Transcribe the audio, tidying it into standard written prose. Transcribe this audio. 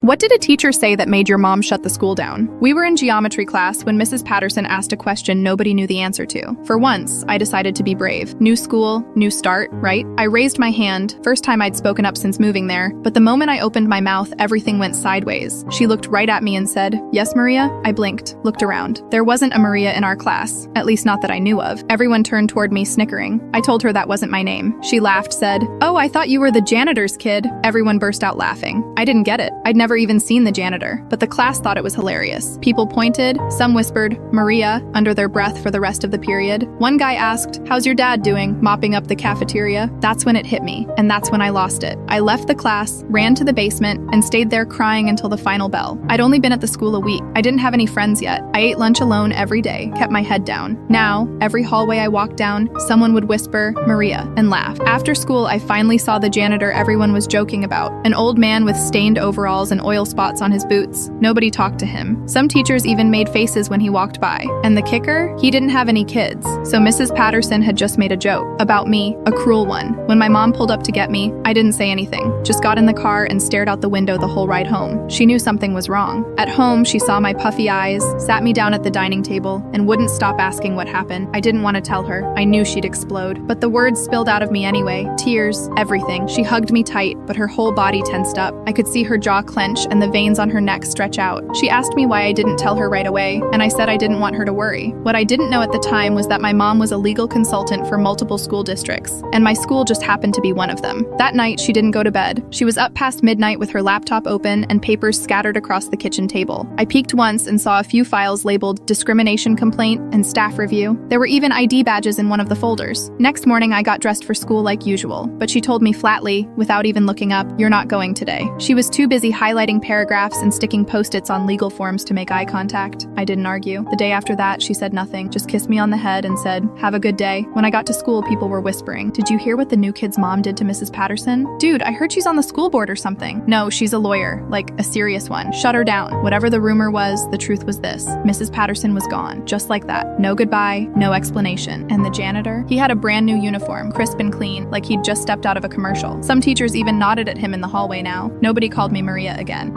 What did a teacher say that made your mom shut the school down? We were in geometry class when Mrs. Patterson asked a question nobody knew the answer to. For once, I decided to be brave. New school, new start, right? I raised my hand, first time I'd spoken up since moving there, but the moment I opened my mouth, everything went sideways. She looked right at me and said, "Yes, Maria?" I blinked, looked around. There wasn't a Maria in our class, at least not that I knew of. Everyone turned toward me, snickering. I told her that wasn't my name. She laughed, said, "Oh, I thought you were the janitor's kid." Everyone burst out laughing. I didn't get it. I'd never even seen the janitor, but the class thought it was hilarious. People pointed, some whispered, "Maria," under their breath for the rest of the period. One guy asked, "How's your dad doing?" mopping up the cafeteria. That's when it hit me, and that's when I lost it. I left the class, ran to the basement, and stayed there crying until the final bell. I'd only been at the school a week. I didn't have any friends yet. I ate lunch alone every day, kept my head down. Now, every hallway I walked down, someone would whisper, "Maria," and laugh. After school, I finally saw the janitor everyone was joking about, an old man with stained overalls and oil spots on his boots. Nobody talked to him. Some teachers even made faces when he walked by. And the kicker? He didn't have any kids. So Mrs. Patterson had just made a joke about me, a cruel one. When my mom pulled up to get me, I didn't say anything, just got in the car and stared out the window the whole ride home. She knew something was wrong. At home, she saw my puffy eyes, sat me down at the dining table, and wouldn't stop asking what happened. I didn't want to tell her. I knew she'd explode. But the words spilled out of me anyway. Tears, everything. She hugged me tight, but her whole body tensed up. I could see her jaw clench and the veins on her neck stretch out. She asked me why I didn't tell her right away, and I said I didn't want her to worry. What I didn't know at the time was that my mom was a legal consultant for multiple school districts, and my school just happened to be one of them. That night, she didn't go to bed. She was up past midnight with her laptop open and papers scattered across the kitchen table. I peeked once and saw a few files labeled discrimination complaint and staff review. There were even ID badges in one of the folders. Next morning, I got dressed for school like usual, but she told me flatly, without even looking up, "You're not going today." She was too busy highlighting paragraphs and sticking post-its on legal forms to make eye contact. I didn't argue. The day after that, she said nothing, just kissed me on the head and said, "Have a good day." When I got to school, people were whispering, "Did you hear what the new kid's mom did to Mrs. Patterson?" "Dude, I heard she's on the school board or something." "No, she's a lawyer, like a serious one. Shut her down." Whatever the rumor was, the truth was this. Mrs. Patterson was gone, just like that. No goodbye, no explanation. And the janitor? He had a brand new uniform, crisp and clean, like he'd just stepped out of a commercial. Some teachers even nodded at him in the hallway now. Nobody called me Maria again.